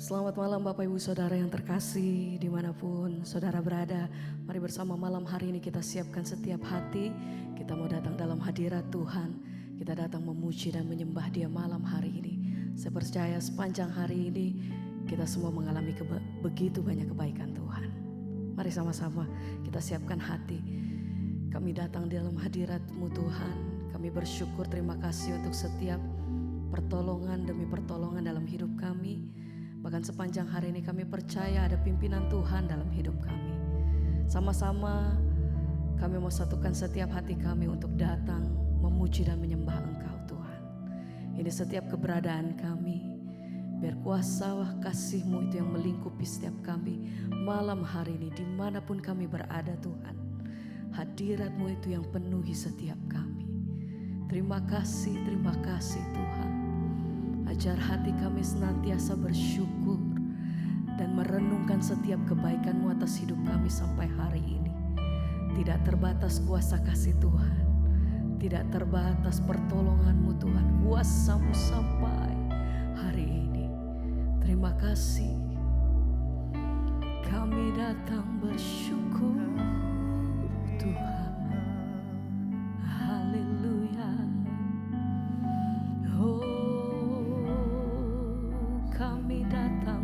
Selamat malam Bapak Ibu Saudara yang terkasih dimanapun Saudara berada. Mari bersama malam hari ini kita siapkan setiap hati. Kita mau datang dalam hadirat Tuhan. Kita datang memuji dan menyembah Dia malam hari ini. Saya percaya sepanjang hari ini kita semua mengalami begitu banyak kebaikan Tuhan. Mari sama-sama kita siapkan hati. Kami datang dalam hadirat-Mu Tuhan. Kami bersyukur, terima kasih untuk setiap pertolongan demi pertolongan dalam hidup kami. Bahkan sepanjang hari ini kami percaya ada pimpinan Tuhan dalam hidup kami. Sama-sama kami mau satukan setiap hati kami untuk datang memuji dan menyembah Engkau Tuhan. Ini setiap keberadaan kami. Biar kuasa kasih-Mu itu yang melingkupi setiap kami malam hari ini dimanapun kami berada Tuhan. Hadirat-Mu itu yang penuhi setiap kami. Terima kasih Tuhan. Ajar hati kami senantiasa bersyukur dan merenungkan setiap kebaikan-Mu atas hidup kami sampai hari ini. Tidak terbatas kuasa kasih Tuhan, tidak terbatas pertolongan-Mu Tuhan, kuasa-Mu sampai hari ini. Terima kasih. Kami datang bersyukur Tuhan. Haleluya. Kami datang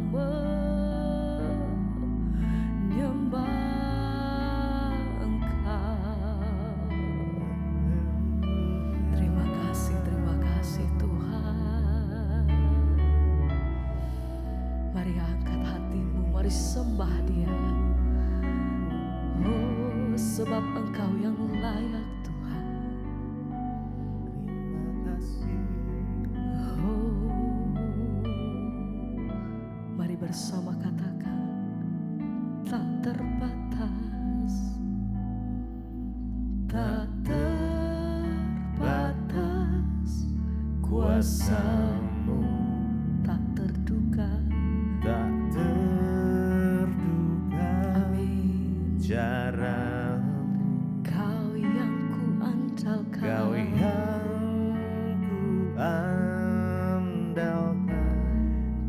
menyembah Engkau. Terima kasih Tuhan. Mari angkat hatimu, mari sembah Dia. Oh, sebab Engkau yang layak Tuhan. Terima kasih. Mari bersama katakan, tak terbatas, tak terbatas kuasa-Mu, tak terduga, Tak terduga. Amin. Jaramu, Kau yang ku andalkan, Kau yang ku andalkan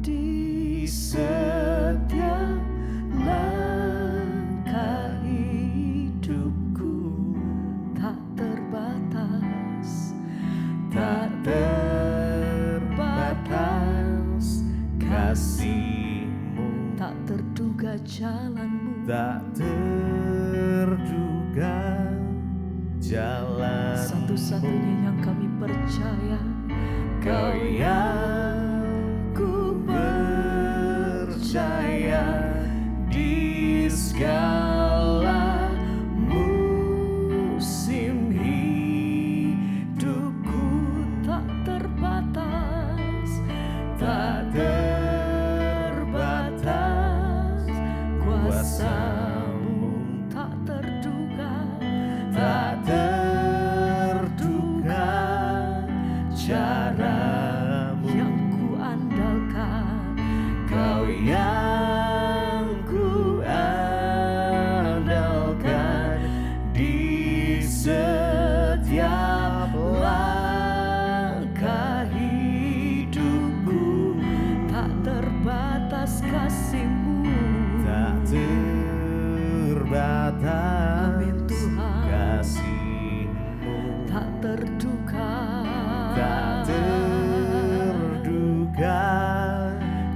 di setiap langkah hidupku, tak terbatas, tak terbatas kasih-Mu, tak terduga jalan-Mu. tak terduga jalan. Satu-satunya yang kami percaya, Kau yang ku percaya di segala musim hidupku, tak terbatas, tak terbatas kuasa-Mu, tak terduga, tak terduga caramu. yang ku andalkan. Kau yang ku andalkan di setiap langkah hidupku, Tak terbatas kasih-Mu, tak terbatas Amin Tuhan. kasih-Mu, tak terduga, tak terduga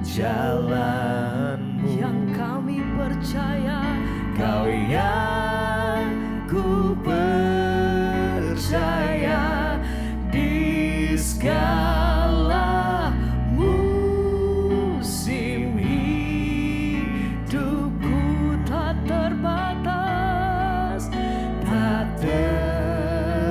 jalan-Mu. yang kami percaya. Kau yang ku percaya di segala musim hidupku, Tak terbatas, tak terbatas.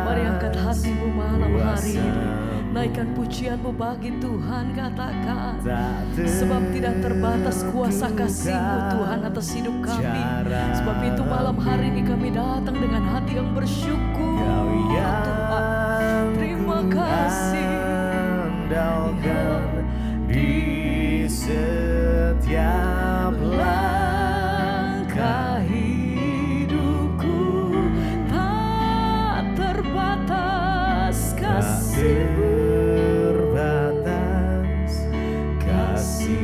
Mari angkat hatimu malam hari ini. kuasa-Mu. Naikkan pujianmu bagi Tuhan, katakan. Tak Sebab tidak terbatas kuasa kasih-Mu Tuhan atas hidup kami. Sebab itu malam hari ini kami datang dengan hati yang bersyukur Kau yang Tuhan. Terima kasih. andalkan di setiap langkah hidupku, tak terbatas kasih-Mu, terbatas kasih.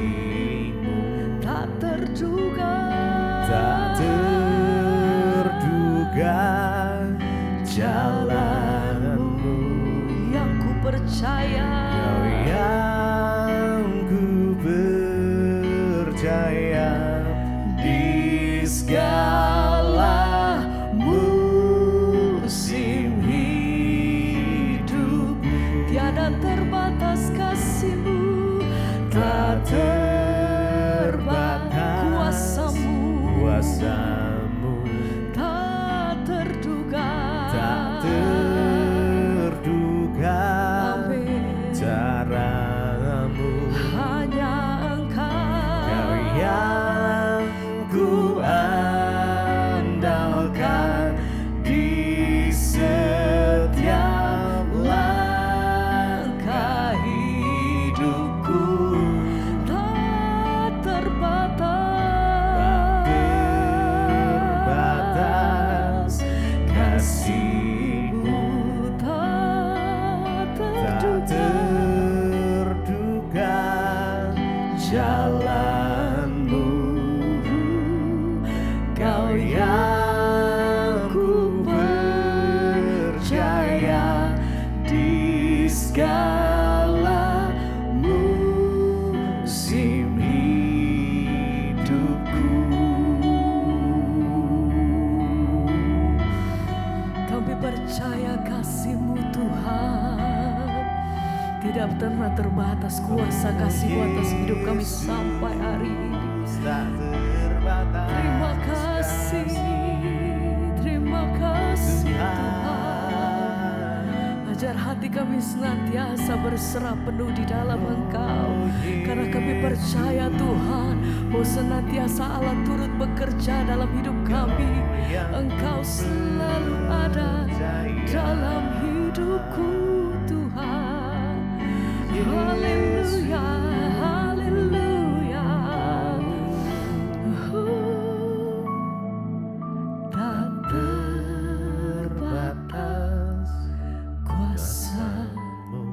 terduga, tak terduga jalanmu, yang ku percaya, Kau yang ku percaya di segala musim hidup. tiada terbatas kasih-Mu, Tak terbatas kuasamu, tak terduga, tak terduga amin. caramu. Hanya Engkau, Kau yang ku andalkan di setiap langkah hidupku. tak Terbatas kasih-Mu, tak tak terduga jalanmu. Kau yang ku percaya di segala musim hidupku. Kami percaya kasih-Mu Tuhan, tidak pernah terbatas kuasa kasih-Mu atas hidup kami sampai hari ini. Tak terbatas Terima kasih Tuhan. Ajar hati kami senantiasa berserah penuh di dalam Engkau, karena kami percaya Tuhan bahwa senantiasa Allah turut bekerja dalam hidup kami. Engkau selalu ada dalam hidupku Tuhan. Haleluya, haleluya. Tak terbatas kuasa-Mu,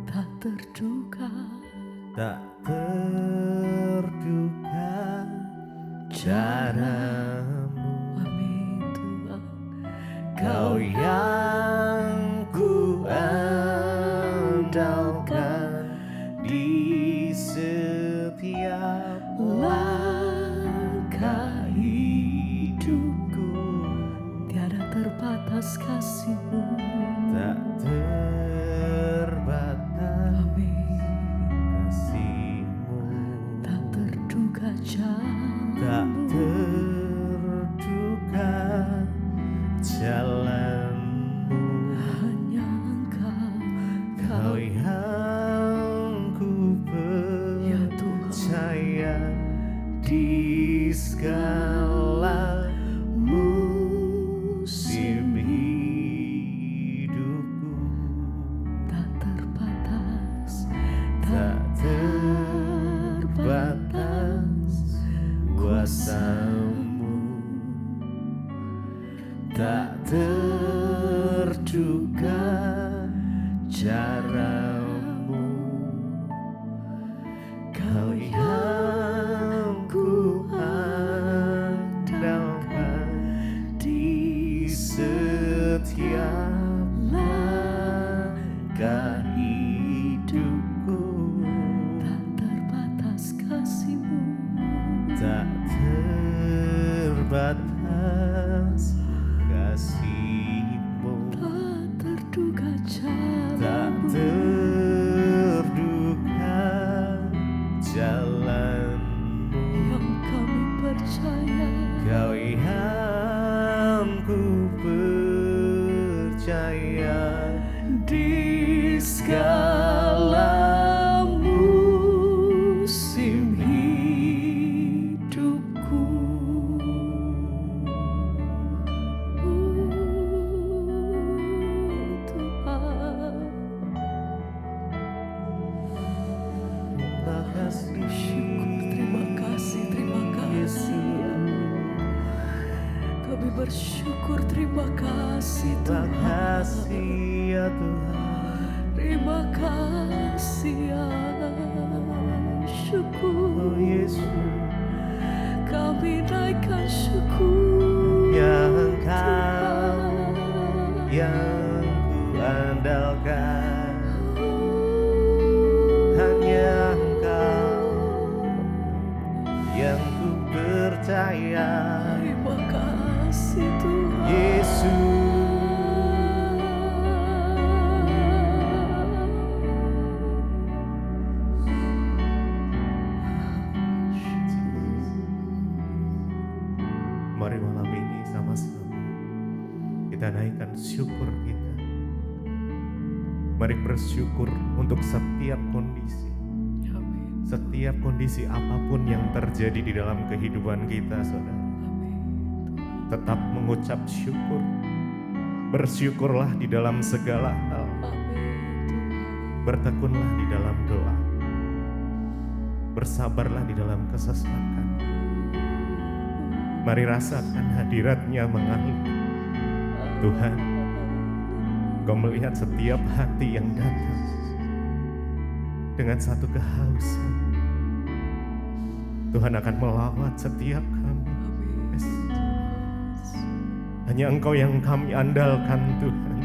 tak terduga, tak terduga caramu. amin Tuhan. Kau yang ku andalkan di setiap langkah hidupku. Tiada terbatas kasih-Mu, Tak terbatas amin. kasih-Mu, Tak terduga tak jalan-Mu, terduga jalanmu. hanya Engkau, Kau Kau yang ku ya Tuhan. percaya di segala musim hidupku. Tak terbatas, Tak terbatas kuasamu, tak terduga caramu. Kau yang ku andalkan di setiap langkah hidupku. tak terbatas kasih-Mu, Tak terbatas kasih-Mu, tak terduga tak jalan-Mu, terduga jalanmu. yang kami percaya. Kau yang ku percaya di segala musim hidupku. Tuhan, Terima kasih, terima kasih, terima kasih. Kami bersyukur, terima kasih terima Tuhan. kasih ya Tuhan. Terima kasih ya Oh syukur. Yesus, yang ku percaya. Terima kasih Tuhan. Yesus, mari malam ini sama-sama kita naikkan syukur kita. Mari bersyukur untuk setiap kondisi. Amin. Setiap kondisi apapun yang terjadi di dalam kehidupan kita, saudara. Amin. Tetap mengucap syukur. Bersyukurlah di dalam segala hal. Amin. Bertekunlah di dalam doa. Bersabarlah di dalam kesesakan. Mari rasakan hadirat-Nya mengalir. Tuhan, Kau melihat setiap hati yang datang dengan satu kehausan. Tuhan akan melawat setiap kami. Yes. Hanya Engkau yang kami andalkan, Tuhan.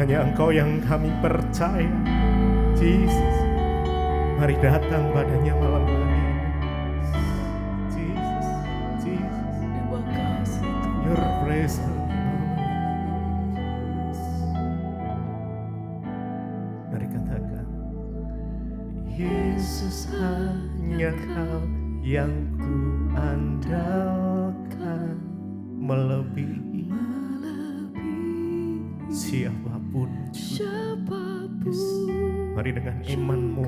Hanya Engkau yang kami percaya. Jesus, mari datang padanya malam hari ini. Jesus, Jesus, Terima kasih Tuhan. Your presence. Mari katakan, Yesus hanya Kau yang ku andalkan, melebihi siapapun juga. Yes. Mari dengan imanmu,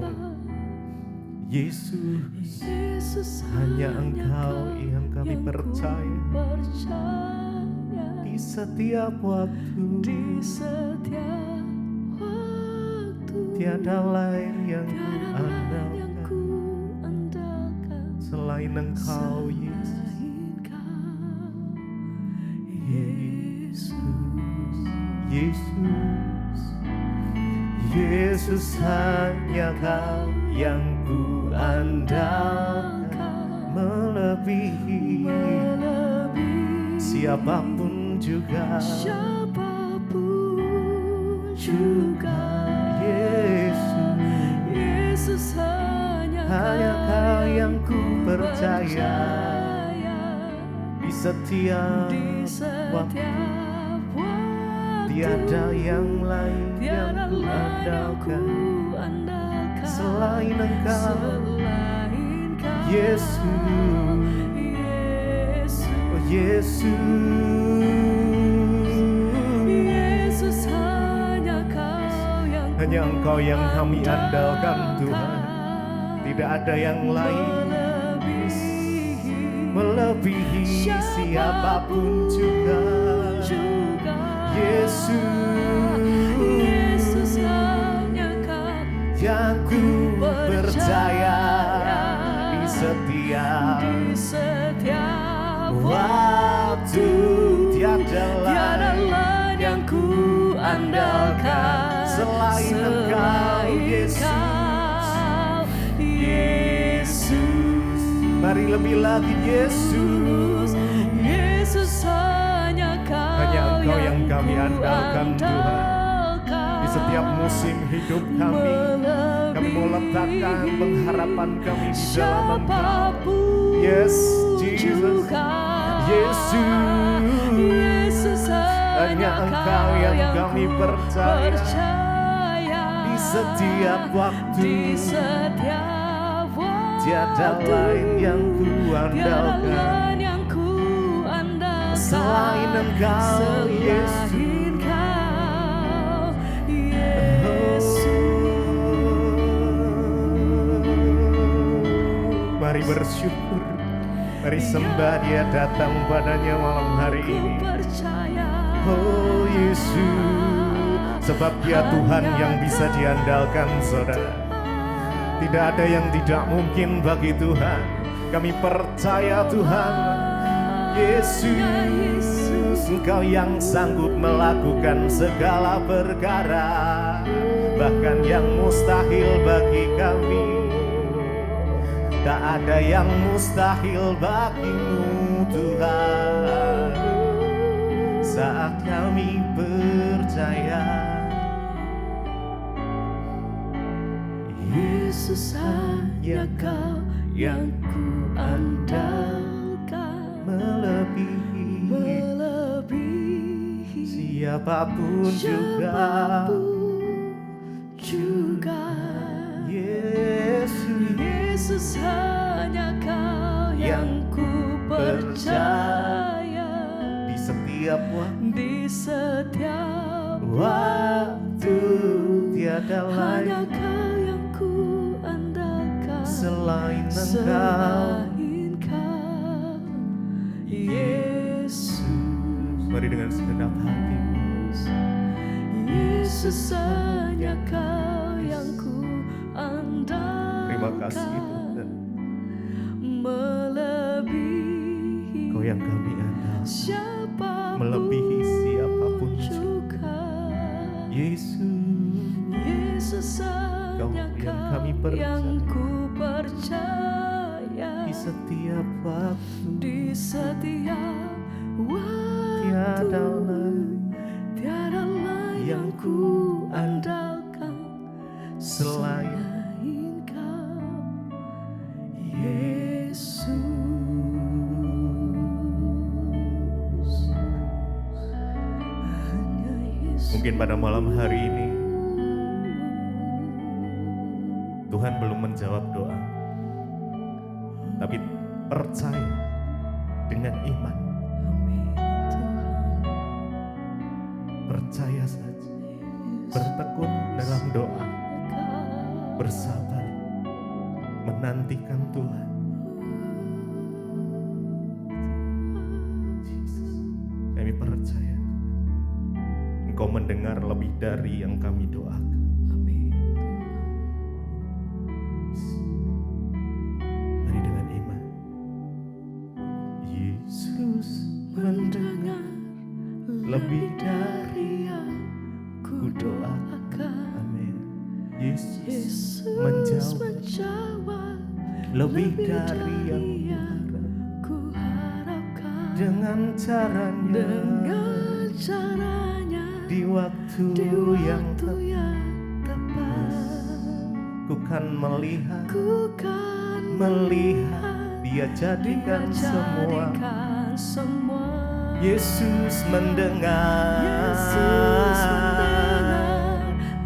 Yesus, Yesus hanya Engkau yang kami yang ku percaya. percaya. Di setiap waktu, Di setiap waktu tiada lain yang ku tiada lain yang andalkan ku andalkan selain Engkau, Yesus. selain Kau, Yesus. Yesus, Yesus hanya Kau yang ku andalkan, melebihi siapapun juga. Siapapun juga, Yesus, Yesus hanya Kau yang ku percaya. Di di setiap waktu, setiap waktu tiada yang lain yang tiada ku lain yang ku andalkan andalkan selain Engkau, selain Kau, Yesus. Yesus. Oh Yesus, Yesus hanya Kau yang hanya Engkau yang kami andalkan, Tuhan. andalkan. Tidak ada yang lain melebihi siapapun juga. Yesus, Yesus hanya Kau yang ku percaya. Di setiap waktu, tiada lain yang ku andalkan selain Engkau, Yesus. Yesus, Mari lebih lagi, Yesus. Yesus hanya Kau Hanya Engkau yang kami ku andalkan, Tuhan. andalkan. Di setiap musim hidup kami mau letakkan pengharapan kami di dalam Engkau. Yes, Jesus. Yesus, Yesus hanya Engkau yang kami percaya. Di setiap waktu, di setiap waktu, tiada lain yang ku tiada andalkan lain yang ku andalkan selain Engkau, Yesus. selain Kau, Yesus. Mari bersyukur, mari sembah Dia datang padanya malam hari Ku ini. percaya, Oh Yesus, sebab Dia Tuhan yang bisa diandalkan, saudara. Tidak ada yang tidak mungkin bagi Tuhan. Kami percaya, Tuhan. Yesus, Engkau yang sanggup melakukan segala perkara, bahkan yang mustahil bagi kami. Tak ada yang mustahil bagimu, Tuhan. Saat kami percaya, Yesus hanya Kau yang ku andalkan, melebihi siapapun juga. Yesus hanya Kau yang ku percaya, di setiap di setiap waktu tiada hanya lain Kau yang ku andalkan, selain Engkau. selain Kau, Yesus. Mari dengan segenap hati. Yesus hanya Kau yang ku andalkan, Terima kasih Tuhan, melebihi Kau yang kami andalkan, siapapun melebihi siapapun juga. Kau Yesus hanya yang Kau kami percaya, yang ku percaya, di setiap waktu di setiap tiada waktu lain tiada lain yang ku andalkan selain Kau, Yesus. Hanya Yesus. Mungkin pada malam hari ini Tuhan belum menjawab doa, tapi percaya dengan iman, Amin Tuhan. percaya saja, bertekun dalam doa, bersabar, menantikan Tuhan. Yesus, kami percaya Engkau mendengar lebih dari yang kami doakan. Amin Mari dengan iman. Yesus mendengar lebih dari yang ku doakan. Amin. Yesus Yesus menjawab lebih dari yang ku harapkan, dengan caranya, di waktu yang tepat. ku kan melihat, Ku kan melihat Dia jadikan semua. Yesus mendengar,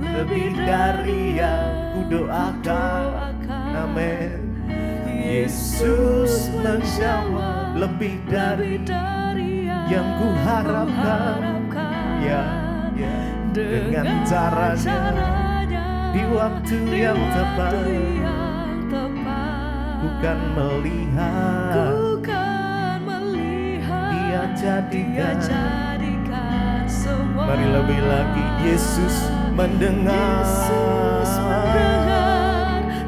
lebih dari yang ku doakan. Amin. Yesus menjawab lebih dari yang ku harapkan. Ya, dengan caranya, di waktu yang tepat, ku kan melihat Dia jadikan. semua. Mari lebih lagi. Yesus mendengar,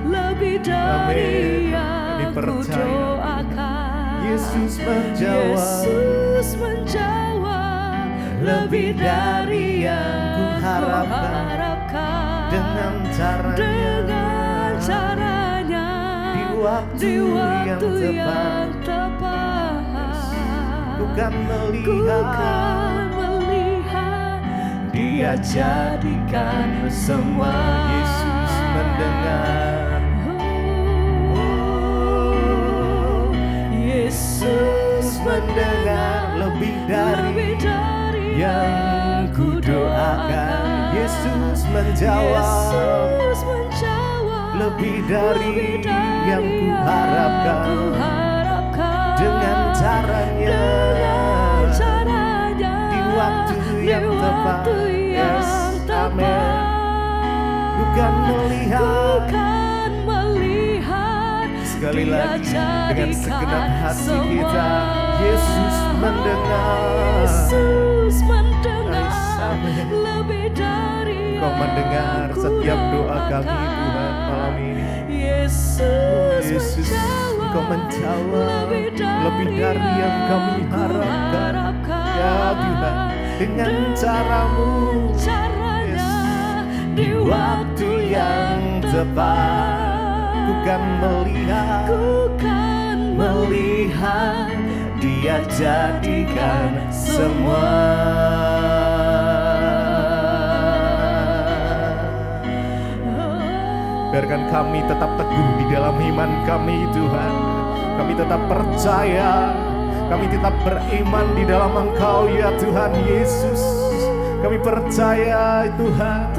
lebih dari Amin. yang Kami ku percaya. doakan. Yesus menjawab, Yesus menjawab lebih dari yang ku harapkan. dengan caranya, di waktu yang tepat. ku kan Ku melihat kan melihat Dia jadikan semua. Yesus mendengar, Yesus mendengar lebih dari yang ku doakan. Yesus menjawab lebih dari yang ku harapkan. Dengan caranya, di waktu yang tepat. Yes, amin. Ku kan melihat sekali lagi dengan segenap hati kita. Yesus mendengar. Amin. Lebih dari Kau mendengar yang ku setiap doa kami doakan. Tuhan malam ini. Yesus Kau menjawab lebih dari yang kami harapkan. Ya Tuhan, dengan caramu, caranya, di waktu yang tepat, ku kan melihat Dia jadikan semua. Biarkan kami tetap teguh di dalam iman kami Tuhan. Kami tetap percaya, kami tetap beriman di dalam Engkau ya Tuhan Yesus. Kami percaya Tuhan,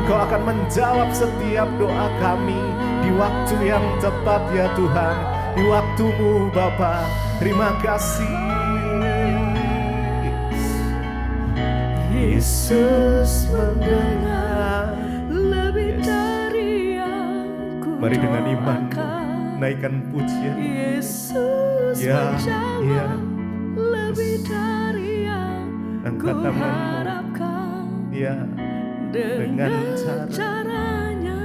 Engkau akan menjawab setiap doa kami di waktu yang tepat ya Tuhan. Di waktu-Mu Bapa. Terima kasih. Yesus mendengar lebih dari yang ku Mari dengan iman doakan. naikkan pujian. Yesus Ya, menjawab ya. lebih dari yang Angkat ku tanganmu. harapkan. Ya, Dengan caranya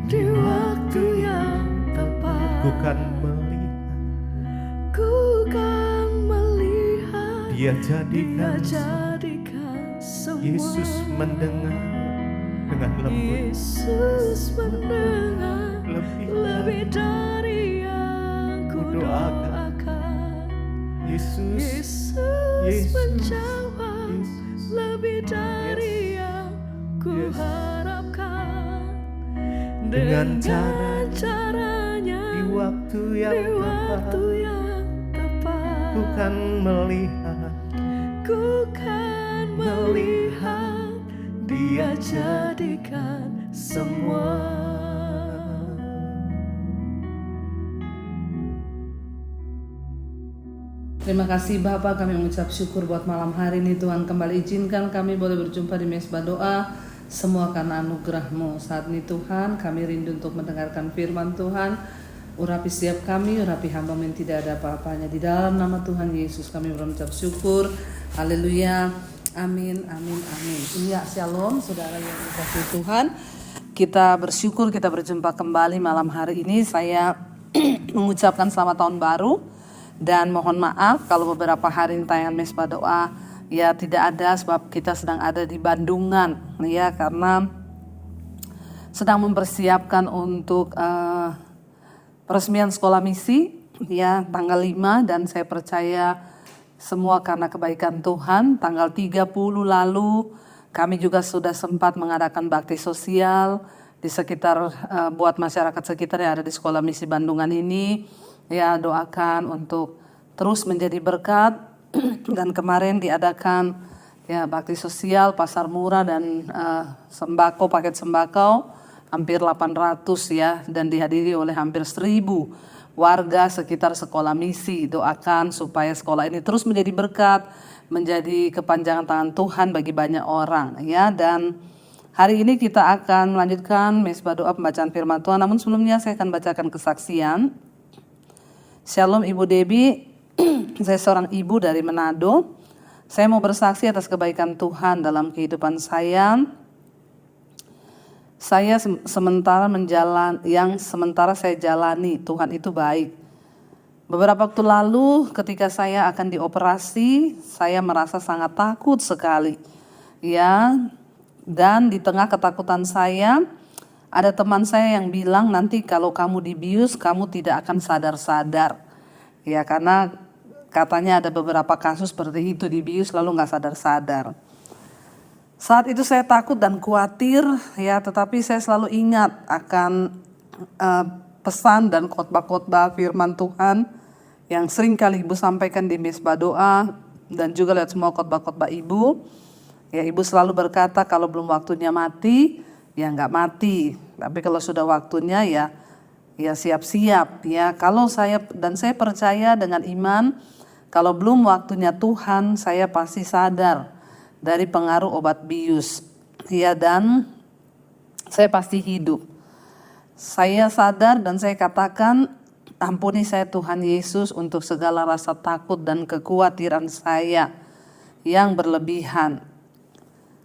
di waktu yang tepat, ku kan melihat ku kan melihat Dia Dia jadikan jadikan semua. Yesus mendengar dengan lembut. Yesus mendengar lebih dari yang ku doakan. doakan. Yesus, Yesus menjawab Yesus. lebih dari yang ku Yes. harapkan. Dengan caranya di waktu yang di waktu tepat, yang tepat, ku kan melihat ku kan melihat Dia jadikan semua. Terima kasih Bapak, kami mengucap syukur buat malam hari ini Tuhan. Kembali izinkan kami boleh berjumpa di Mesbah Doa, semua karena anugerah-Mu. Saat ini Tuhan, kami rindu untuk mendengarkan firman Tuhan. Urapi setiap kami, urapi hamba-Mu yang tidak ada apa-apanya. Di dalam nama Tuhan Yesus kami berucap syukur. Haleluya. Amin, amin, amin. Iya, shalom saudara yang dikasihi Tuhan. Kita bersyukur kita berjumpa kembali malam hari ini. Saya mengucapkan selamat tahun baru. Dan mohon maaf kalau beberapa hari ini tayangan Mesbah Doa ya tidak ada, sebab kita sedang ada di Bandungan ya, karena sedang mempersiapkan untuk peresmian sekolah misi ya tanggal 5, dan saya percaya semua karena kebaikan Tuhan. Tanggal 30 lalu kami juga sudah sempat mengadakan bakti sosial di sekitar buat masyarakat sekitar yang ada di sekolah misi Bandungan ini. Ya, doakan untuk terus menjadi berkat. Dan kemarin diadakan ya bakti sosial pasar murah dan sembako, paket sembako hampir 800 ya, dan dihadiri oleh hampir 1000 warga sekitar sekolah misi. Doakan supaya sekolah ini terus menjadi berkat, menjadi kepanjangan tangan Tuhan bagi banyak orang ya. Dan hari ini kita akan melanjutkan Mesbah Doa pembacaan firman Tuhan. Namun sebelumnya saya akan bacakan kesaksian. Shalom Ibu Debbie, saya seorang ibu dari Manado. Saya mau bersaksi atas kebaikan Tuhan dalam kehidupan saya. Saya sementara saya jalani, Tuhan itu baik. Beberapa waktu lalu ketika saya akan dioperasi, saya merasa sangat takut sekali. Ya, dan di tengah ketakutan saya, ada teman saya yang bilang nanti kalau kamu dibius kamu tidak akan sadar-sadar. Ya, karena katanya ada beberapa kasus seperti itu, dibius lalu gak sadar-sadar. Saat itu saya takut dan khawatir ya, tetapi saya selalu ingat akan pesan dan khotbah-khotbah firman Tuhan yang sering kali Ibu sampaikan di Mesbah Doa dan juga lihat semua khotbah-khotbah Ibu. Ya, Ibu selalu berkata kalau belum waktunya mati ya nggak mati, tapi kalau sudah waktunya ya siap-siap ya. Kalau saya percaya dengan iman, kalau belum waktunya Tuhan, saya pasti sadar dari pengaruh obat bius ya, dan saya pasti hidup. Saya sadar dan saya katakan, ampuni saya Tuhan Yesus untuk segala rasa takut dan kekhawatiran saya yang berlebihan.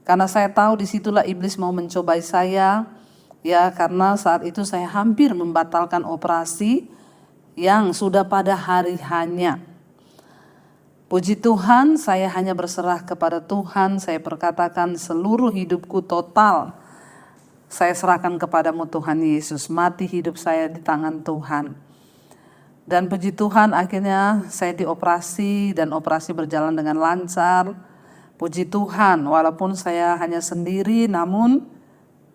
Karena saya tahu disitulah iblis mau mencobai saya, ya, karena saat itu saya hampir membatalkan operasi yang sudah pada hari hanya. Puji Tuhan, saya hanya berserah kepada Tuhan. Saya perkatakan seluruh hidupku total saya serahkan kepadamu Tuhan Yesus. Mati hidup saya di tangan Tuhan. Dan puji Tuhan akhirnya saya dioperasi dan operasi berjalan dengan lancar. Puji Tuhan, walaupun saya hanya sendiri, namun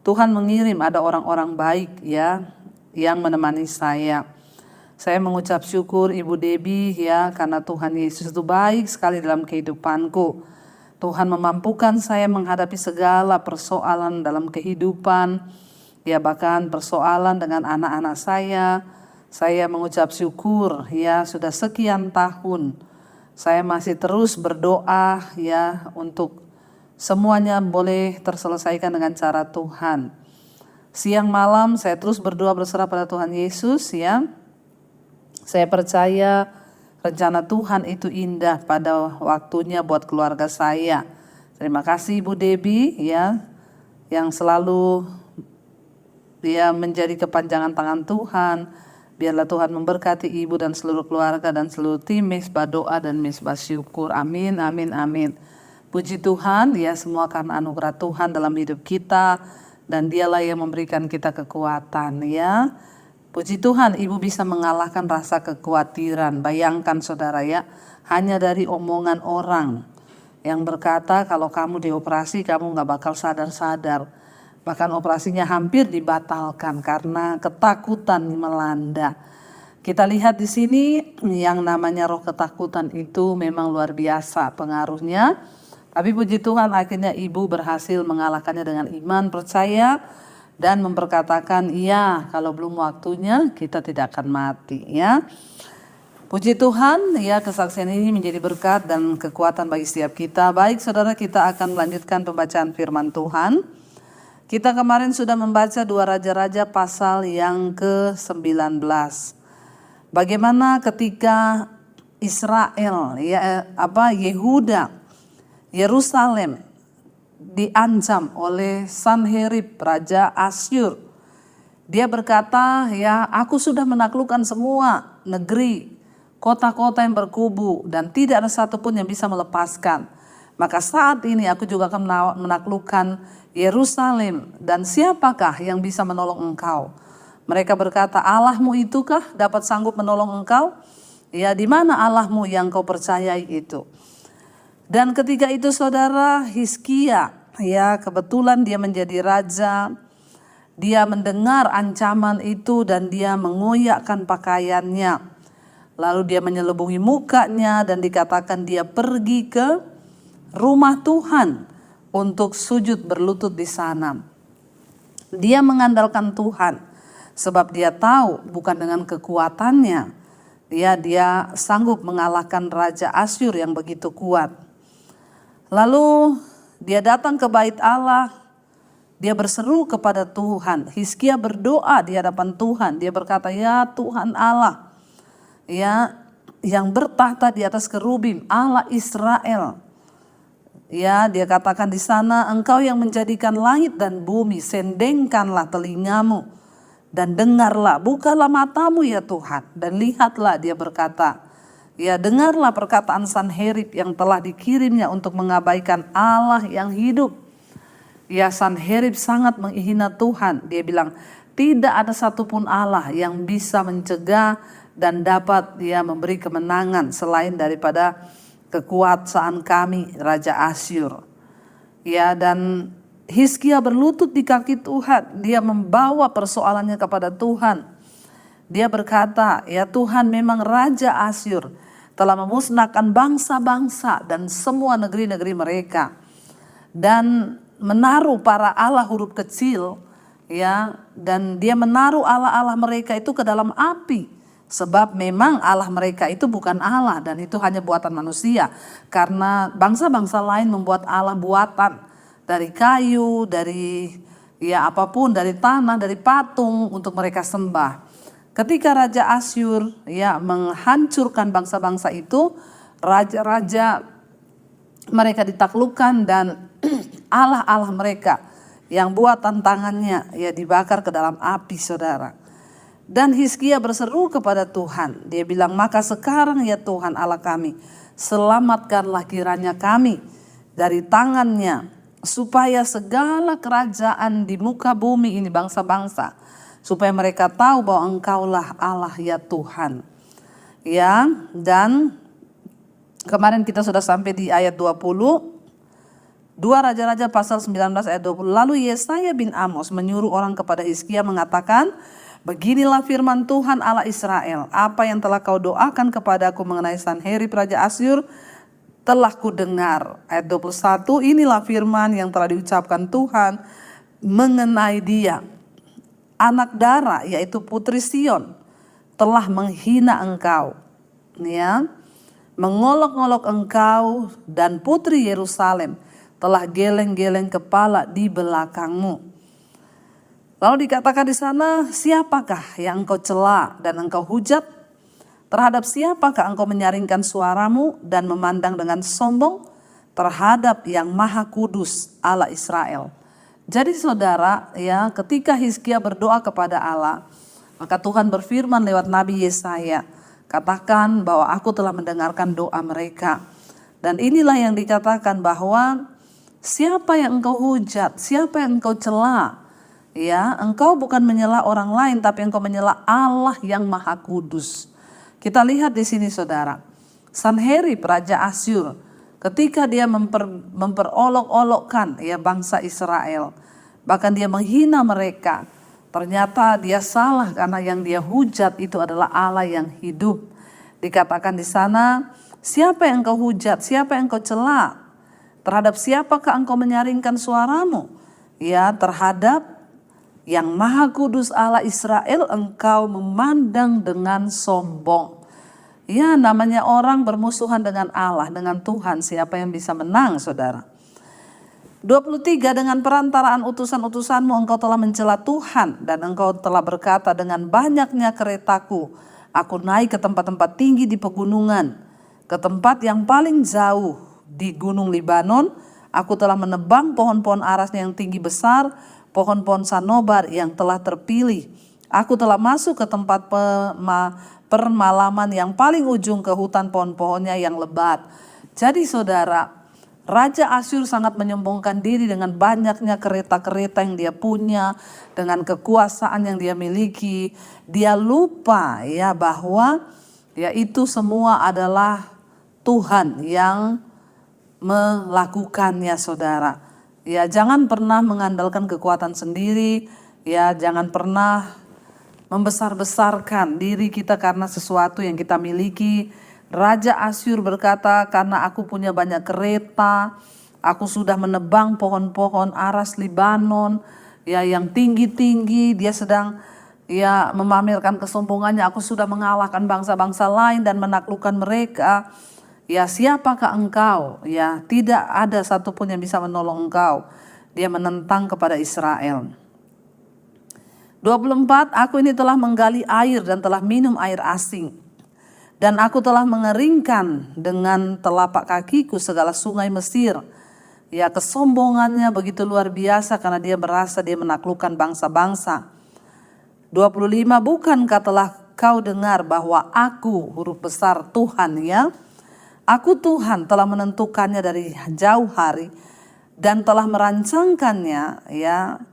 Tuhan mengirim ada orang-orang baik ya yang menemani saya. Saya mengucap syukur Ibu Debbie ya, karena Tuhan Yesus itu baik sekali dalam kehidupanku. Tuhan memampukan saya menghadapi segala persoalan dalam kehidupan, ya bahkan persoalan dengan anak-anak saya. Saya mengucap syukur ya, sudah sekian tahun saya masih terus berdoa ya untuk semuanya boleh terselesaikan dengan cara Tuhan. Siang malam saya terus berdoa berserah pada Tuhan Yesus ya. Saya percaya rencana Tuhan itu indah pada waktunya buat keluarga saya. Terima kasih Ibu Debbie ya, yang selalu dia menjadi kepanjangan tangan Tuhan. Biarlah Tuhan memberkati Ibu dan seluruh keluarga dan seluruh tim Mesbah Doa dan Mesbah Syukur. Amin, amin, amin. Puji Tuhan ya, semua karena anugerah Tuhan dalam hidup kita, dan Dialah yang memberikan kita kekuatan ya. Puji Tuhan, Ibu bisa mengalahkan rasa kekhawatiran. Bayangkan saudara ya, hanya dari omongan orang yang berkata kalau kamu dioperasi kamu gak bakal sadar-sadar. Bahkan operasinya hampir dibatalkan karena ketakutan melanda. Kita lihat di sini yang namanya roh ketakutan itu memang luar biasa pengaruhnya. Tapi puji Tuhan akhirnya Ibu berhasil mengalahkannya dengan iman, percaya, dan memperkatakan iya, kalau belum waktunya kita tidak akan mati ya. Puji Tuhan ya, kesaksian ini menjadi berkat dan kekuatan bagi setiap kita. Baik saudara, kita akan melanjutkan pembacaan firman Tuhan. Kita kemarin sudah membaca 2 Raja-Raja pasal yang ke-19. Bagaimana ketika Israel Yehuda, Yerusalem diancam oleh Sanherib Raja Asyur. Dia berkata ya, aku sudah menaklukkan semua negeri, kota-kota yang berkubu, dan tidak ada satupun yang bisa melepaskan. Maka saat ini aku juga akan menaklukkan Yerusalem, dan siapakah yang bisa menolong engkau? Mereka berkata, Allahmu itukah dapat sanggup menolong engkau? Ya, di mana Allahmu yang kau percayai itu? Dan ketika itu saudara, Hizkia ya, kebetulan dia menjadi raja. Dia mendengar ancaman itu dan dia mengoyakkan pakaiannya. Lalu dia menyelubungi mukanya dan dikatakan dia pergi ke rumah Tuhan untuk sujud berlutut di sana. Dia mengandalkan Tuhan sebab dia tahu bukan dengan kekuatannya dia sanggup mengalahkan Raja Asyur yang begitu kuat. Lalu dia datang ke bait Allah, dia berseru kepada Tuhan. Hizkia berdoa di hadapan Tuhan. Dia berkata, ya Tuhan Allah ya, yang bertahta di atas kerubim, Allah Israel. Ya, dia katakan di sana, engkau yang menjadikan langit dan bumi, sendengkanlah telingamu dan dengarlah, bukalah matamu ya Tuhan, dan lihatlah. Dia berkata, ya dengarlah perkataan Sanherib yang telah dikirimnya untuk mengabaikan Allah yang hidup. Ya, Sanherib sangat menghina Tuhan. Dia bilang, tidak ada satupun Allah yang bisa mencegah dan dapat dia memberi kemenangan selain daripada kekuasaan kami Raja Asyur. Ya, dan Hizkia berlutut di kaki Tuhan. Dia membawa persoalannya kepada Tuhan. Dia berkata, ya Tuhan, memang Raja Asyur telah memusnahkan bangsa-bangsa dan semua negeri-negeri mereka, dan menaruh para Allah huruf kecil ya, dan dia menaruh Allah-Allah mereka itu ke dalam api. Sebab memang Allah mereka itu bukan Allah, dan itu hanya buatan manusia. Karena bangsa-bangsa lain membuat Allah buatan dari kayu, dari ya apapun, dari tanah, dari patung untuk mereka sembah. Ketika Raja Asyur ya menghancurkan bangsa-bangsa itu, raja-raja mereka ditaklukkan dan Allah-Allah mereka yang buatan tangannya ya dibakar ke dalam api saudara. Dan Hizkia berseru kepada Tuhan. Dia bilang, maka sekarang ya Tuhan Allah kami, selamatkanlah kiranya kami dari tangannya, supaya segala kerajaan di muka bumi ini, bangsa-bangsa, supaya mereka tahu bahwa engkaulah Allah ya Tuhan. Ya, dan kemarin kita sudah sampai di ayat 20. 2 Raja-Raja pasal 19 ayat 20. Lalu Yesaya bin Amos menyuruh orang kepada Hizkia mengatakan, beginilah firman Tuhan Allah Israel, apa yang telah kau doakan kepadaku mengenai Sanherib Raja Asyur telah kudengar. Ayat 21, inilah firman yang telah diucapkan Tuhan mengenai dia. Anak Dara, yaitu putri Sion, telah menghina engkau, ya, mengolok-olok engkau, dan putri Yerusalem telah geleng-geleng kepala di belakangmu. Lalu dikatakan di sana, siapakah yang engkau cela dan engkau hujat? Terhadap siapakah engkau menyaringkan suaramu dan memandang dengan sombong? Terhadap yang Maha Kudus Allah Israel. Jadi saudara, ya, ketika Hizkia berdoa kepada Allah, maka Tuhan berfirman lewat Nabi Yesaya, katakan bahwa aku telah mendengarkan doa mereka. Dan inilah yang dikatakan bahwa siapa yang engkau hujat, siapa yang engkau cela, ya, engkau bukan menyela orang lain, tapi engkau menyela Allah yang Maha Kudus. Kita lihat di sini saudara, Sanherib Raja Asyur, ketika dia memperolok-olokkan, ya, bangsa Israel, bahkan dia menghina mereka, ternyata dia salah karena yang dia hujat itu adalah Allah yang hidup. Dikatakan di sana, siapa yang engkau hujat, siapa yang engkau cela? Terhadap siapakah engkau menyaringkan suaramu? Ya, terhadap yang Maha Kudus Allah Israel engkau memandang dengan sombong. Ya, namanya orang bermusuhan dengan Allah, dengan Tuhan, siapa yang bisa menang, saudara? 23, dengan perantaraan utusan-utusanmu engkau telah mencela Tuhan, dan engkau telah berkata, dengan banyaknya keretaku aku naik ke tempat-tempat tinggi di pegunungan, ke tempat yang paling jauh di gunung Libanon. Aku telah menebang pohon-pohon arasnya yang tinggi besar, pohon-pohon sanobar yang telah terpilih. Aku telah masuk ke tempat permalaman yang paling ujung, ke hutan pohon-pohonnya yang lebat. Jadi saudara, Raja Asyur sangat menyombongkan diri dengan banyaknya kereta-kereta yang dia punya, dengan kekuasaan yang dia miliki. Dia lupa, ya, bahwa ya itu semua adalah Tuhan yang melakukannya, saudara. Ya, jangan pernah mengandalkan kekuatan sendiri, ya, jangan pernah membesar-besarkan diri kita karena sesuatu yang kita miliki. Raja Asyur berkata, karena aku punya banyak kereta, aku sudah menebang pohon-pohon aras Libanon, ya, yang tinggi-tinggi. Dia sedang, ya, memamerkan kesombongannya. Aku sudah mengalahkan bangsa-bangsa lain dan menaklukkan mereka. Ya, siapakah engkau? Ya, tidak ada satupun yang bisa menolong engkau. Dia menentang kepada Israel. 24, aku ini telah menggali air dan telah minum air asing. Dan aku telah mengeringkan dengan telapak kakiku segala sungai Mesir. Ya, kesombongannya begitu luar biasa karena dia merasa dia menaklukkan bangsa-bangsa. 25, bukankah telah kau dengar bahwa aku, huruf besar Tuhan, ya, aku Tuhan telah menentukannya dari jauh hari dan telah merancangkannya, ya.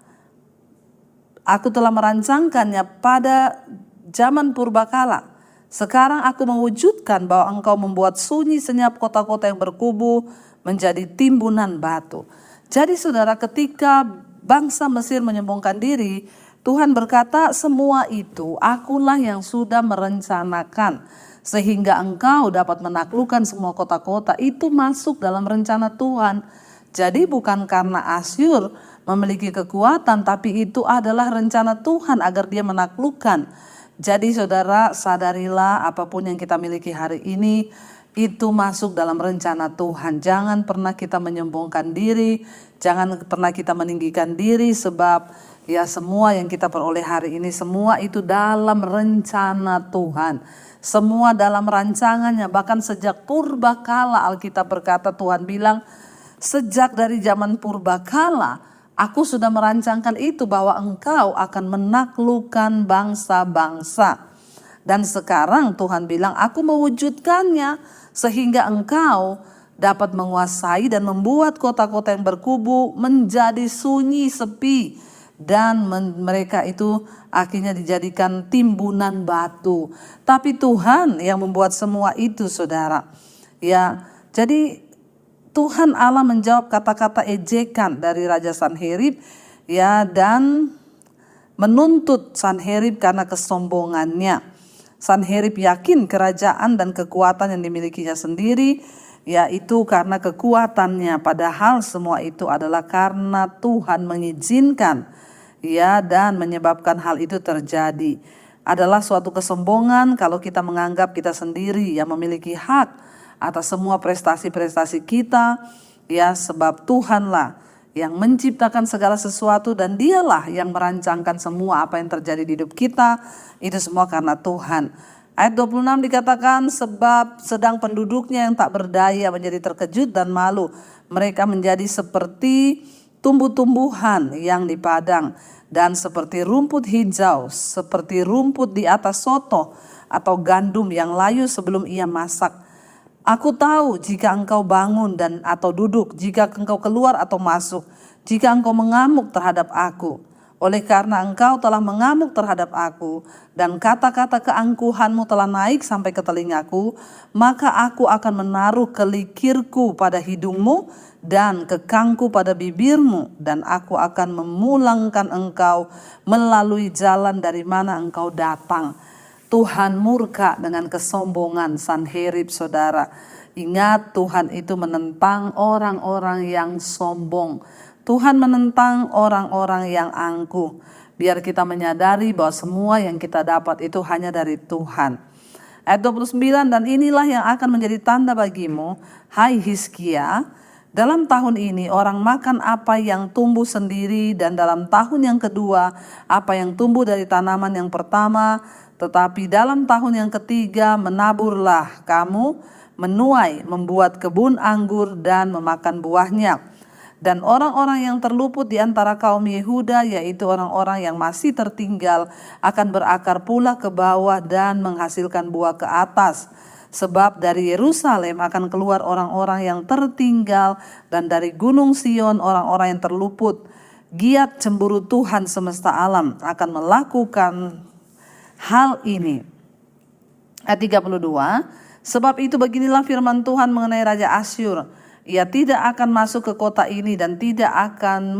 Aku telah merancangkannya pada zaman purbakala. Sekarang aku mewujudkan bahwa engkau membuat sunyi senyap kota-kota yang berkubu menjadi timbunan batu. Jadi saudara, ketika bangsa Mesir menyombongkan diri, Tuhan berkata, semua itu akulah yang sudah merencanakan. Sehingga engkau dapat menaklukkan semua kota-kota, itu masuk dalam rencana Tuhan. Jadi bukan karena Asyur memiliki kekuatan, tapi itu adalah rencana Tuhan agar dia menaklukkan. Jadi saudara, sadarilah apapun yang kita miliki hari ini, itu masuk dalam rencana Tuhan. Jangan pernah kita menyombongkan diri, jangan pernah kita meninggikan diri, sebab ya semua yang kita peroleh hari ini, semua itu dalam rencana Tuhan. Semua dalam rancangannya, bahkan sejak purbakala Alkitab berkata, Tuhan bilang, sejak dari zaman purbakala, aku sudah merancangkan itu bahwa engkau akan menaklukkan bangsa-bangsa. Dan sekarang Tuhan bilang, aku mewujudkannya sehingga engkau dapat menguasai dan membuat kota-kota yang berkubu menjadi sunyi, sepi. Dan mereka itu akhirnya dijadikan timbunan batu. Tapi Tuhan yang membuat semua itu, saudara. Ya, jadi Tuhan Allah menjawab kata-kata ejekan dari Raja Sanherib, ya, dan menuntut Sanherib karena kesombongannya. Sanherib yakin kerajaan dan kekuatan yang dimilikinya sendiri, yaitu karena kekuatannya, padahal semua itu adalah karena Tuhan mengizinkan, ya, dan menyebabkan hal itu terjadi. Adalah suatu kesombongan kalau kita menganggap kita sendiri yang memiliki hak atas semua prestasi-prestasi kita, ya, sebab Tuhanlah yang menciptakan segala sesuatu dan Dialah yang merancangkan semua apa yang terjadi di hidup kita, itu semua karena Tuhan. Ayat 26 dikatakan, sebab sedang penduduknya yang tak berdaya menjadi terkejut dan malu. Mereka menjadi seperti tumbuh-tumbuhan yang di padang dan seperti rumput hijau, seperti rumput di atas soto atau gandum yang layu sebelum ia masak. Aku tahu jika engkau bangun dan atau duduk, jika engkau keluar atau masuk, jika engkau mengamuk terhadap aku. Oleh karena engkau telah mengamuk terhadap aku dan kata-kata keangkuhanmu telah naik sampai ke telingaku, maka aku akan menaruh kelikirku pada hidungmu dan kekangku pada bibirmu, dan aku akan memulangkan engkau melalui jalan dari mana engkau datang. Tuhan murka dengan kesombongan Sanherib, saudara. Ingat, Tuhan itu menentang orang-orang yang sombong. Tuhan menentang orang-orang yang angkuh. Biar kita menyadari bahwa semua yang kita dapat itu hanya dari Tuhan. Ayat 29, dan inilah yang akan menjadi tanda bagimu, hai Hizkia, dalam tahun ini orang makan apa yang tumbuh sendiri, dan dalam tahun yang kedua apa yang tumbuh dari tanaman yang pertama. Tetapi dalam tahun yang ketiga menaburlah kamu, menuai, membuat kebun anggur dan memakan buahnya. Dan orang-orang yang terluput di antara kaum Yehuda, yaitu orang-orang yang masih tertinggal, akan berakar pula ke bawah dan menghasilkan buah ke atas. Sebab dari Yerusalem akan keluar orang-orang yang tertinggal, dan dari Gunung Sion orang-orang yang terluput. Giat cemburu Tuhan semesta alam akan melakukan hal ini. Ayat 32, sebab itu beginilah firman Tuhan mengenai Raja Asyur, ia tidak akan masuk ke kota ini dan tidak akan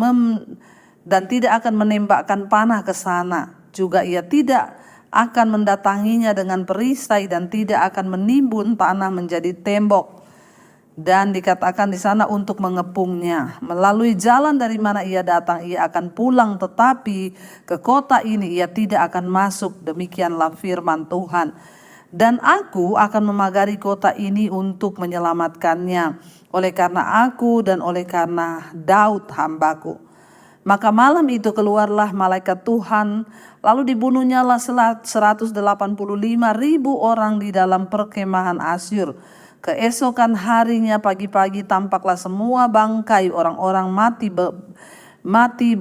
menembakkan panah ke sana. Juga ia tidak akan mendatanginya dengan perisai dan tidak akan menimbun tanah menjadi tembok. Dan dikatakan di sana untuk mengepungnya. Melalui jalan dari mana ia datang ia akan pulang, tetapi ke kota ini ia tidak akan masuk. Demikianlah firman Tuhan. Dan aku akan memagari kota ini untuk menyelamatkannya, oleh karena aku dan oleh karena Daud hambaku. Maka malam itu keluarlah malaikat Tuhan, lalu dibunuhnyalah 185.000 orang di dalam perkemahan Asyur. Keesokan harinya pagi-pagi tampaklah semua bangkai orang-orang mati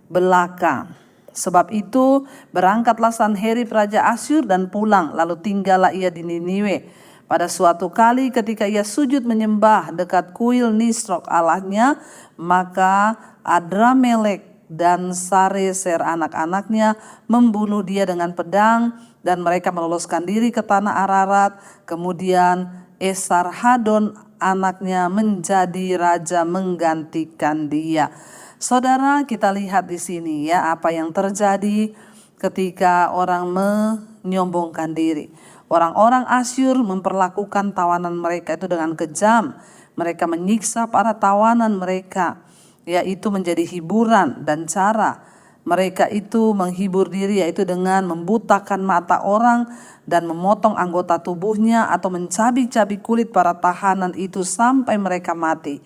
belaka. Sebab itu berangkatlah Sanherib Raja Asyur dan pulang, lalu tinggallah ia di Niniwe. Pada suatu kali ketika ia sujud menyembah dekat kuil Nisrok Allahnya, maka Adramelek dan Sareser anak-anaknya membunuh dia dengan pedang, dan mereka meloloskan diri ke tanah Ararat. Kemudian Esarhadon anaknya menjadi raja menggantikan dia. Saudara, kita lihat di sini ya apa yang terjadi ketika orang menyombongkan diri. Orang-orang Asyur memperlakukan tawanan mereka itu dengan kejam. Mereka menyiksa para tawanan mereka, yaitu menjadi hiburan, dan cara mereka itu menghibur diri yaitu dengan membutakan mata orang dan memotong anggota tubuhnya atau mencabik-cabik kulit para tahanan itu sampai mereka mati.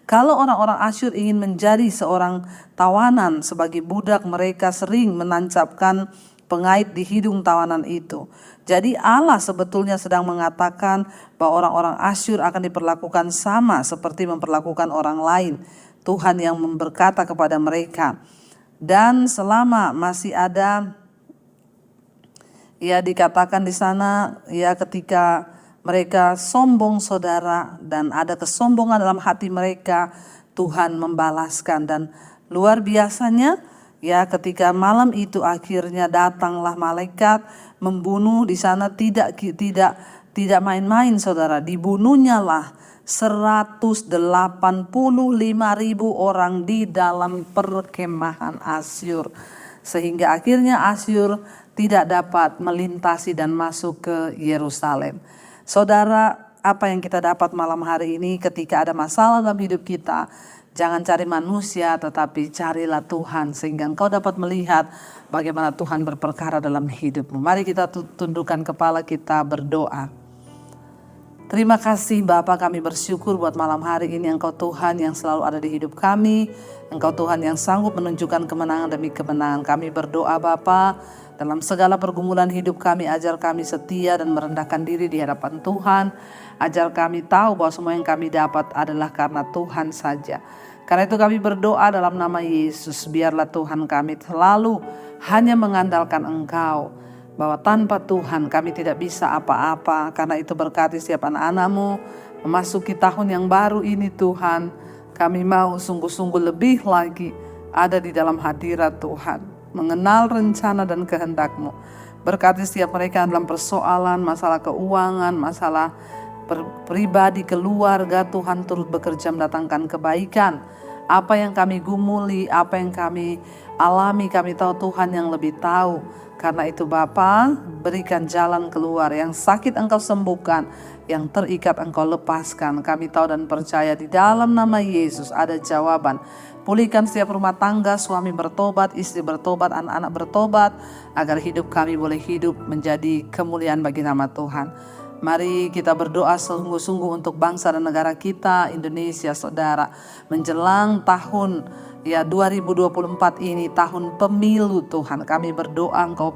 Kalau orang-orang Asyur ingin menjadi seorang tawanan sebagai budak, mereka sering menancapkan pengait di hidung tawanan itu. Jadi Allah sebetulnya sedang mengatakan bahwa orang-orang Asyur akan diperlakukan sama seperti memperlakukan orang lain. Tuhan yang berkata kepada mereka. Dan selama masih ada, ya dikatakan di sana, ya ketika mereka sombong saudara dan ada kesombongan dalam hati mereka, Tuhan membalaskan. Dan luar biasanya ya ketika malam itu akhirnya datanglah malaikat membunuh di sana, tidak Tidak main-main saudara, dibunuhnyalah 185.000 orang di dalam perkemahan Asyur. Sehingga akhirnya Asyur tidak dapat melintasi dan masuk ke Yerusalem. Saudara, apa yang kita dapat malam hari ini ketika ada masalah dalam hidup kita, jangan cari manusia tetapi carilah Tuhan sehingga engkau dapat melihat bagaimana Tuhan berperkara dalam hidupmu. Mari kita tundukkan kepala kita berdoa. Terima kasih Bapa, kami bersyukur buat malam hari ini Engkau Tuhan yang selalu ada di hidup kami. Engkau Tuhan yang sanggup menunjukkan kemenangan demi kemenangan. Kami berdoa Bapa, dalam segala pergumulan hidup kami, ajar kami setia dan merendahkan diri di hadapan Tuhan. Ajar kami tahu bahwa semua yang kami dapat adalah karena Tuhan saja. Karena itu kami berdoa dalam nama Yesus, biarlah Tuhan kami selalu hanya mengandalkan Engkau. Bahwa tanpa Tuhan kami tidak bisa apa-apa. Karena itu berkati setiap anak-anak-Mu memasuki tahun yang baru ini Tuhan. Kami mau sungguh-sungguh lebih lagi ada di dalam hadirat Tuhan. Mengenal rencana dan kehendak-Mu. Berkati setiap mereka dalam persoalan, masalah keuangan, masalah pribadi, keluarga. Tuhan turut bekerja mendatangkan kebaikan. Apa yang kami gumuli, apa yang kami alami, kami tahu Tuhan yang lebih tahu. Karena itu Bapa, berikan jalan keluar. Yang sakit Engkau sembuhkan, yang terikat Engkau lepaskan. Kami tahu dan percaya di dalam nama Yesus ada jawaban. Pulihkan setiap rumah tangga, suami bertobat, istri bertobat, anak-anak bertobat, agar hidup kami boleh hidup menjadi kemuliaan bagi nama Tuhan. Mari kita berdoa sungguh-sungguh untuk bangsa dan negara kita, Indonesia saudara. Menjelang tahun 2024 ini, tahun pemilu Tuhan. Kami berdoa Engkau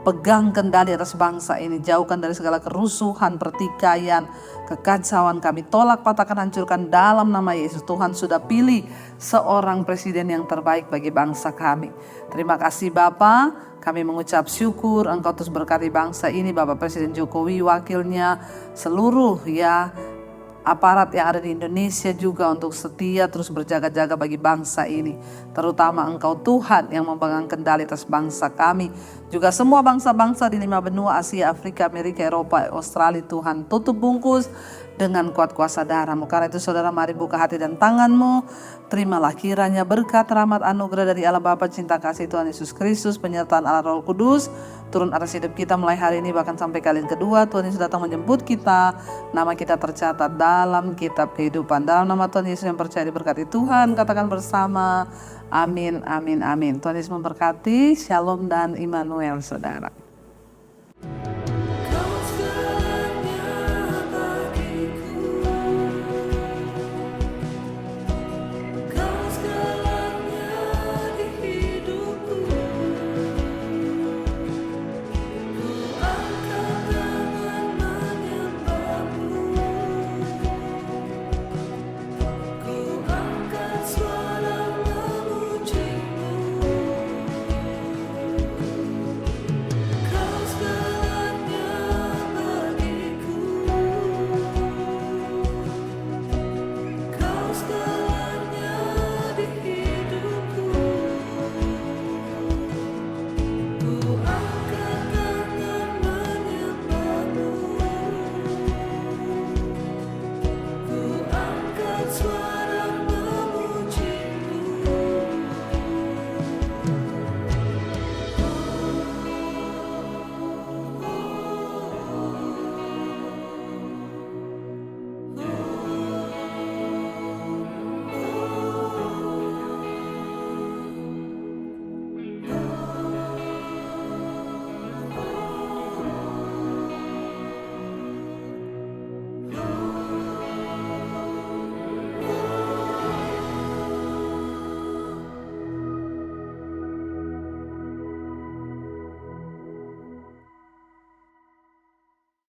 pegang kendali atas bangsa ini. Jauhkan dari segala kerusuhan, pertikaian, kekacauan. Kami tolak, patahkan, hancurkan dalam nama Yesus. Tuhan sudah pilih seorang presiden yang terbaik bagi bangsa kami. Terima kasih Bapa. Kami mengucap syukur Engkau terus berkati bangsa ini, Bapak Presiden Jokowi, wakilnya, seluruh aparat yang ada di Indonesia juga untuk setia terus berjaga-jaga bagi bangsa ini. Terutama Engkau Tuhan yang memegang kendali atas bangsa kami. Juga semua bangsa-bangsa di 5 benua Asia, Afrika, Amerika, Eropa, Australia. Tuhan tutup bungkus dengan kuat kuasa darah-Mu. Karena itu saudara, mari buka hati dan tangan-Mu. Terimalah kiranya berkat, rahmat, anugerah dari Allah Bapa, cinta kasih Tuhan Yesus Kristus, penyertaan Allah Roh Kudus turun atas hidup kita mulai hari ini bahkan sampai kali yang kedua. Tuhan Yesus datang menjemput kita. Nama kita tercatat dalam kitab kehidupan. Dalam nama Tuhan Yesus yang percaya diberkati Tuhan, katakan bersama amin, amin, amin. Tuhan Yesus memberkati. Shalom dan Immanuel saudara.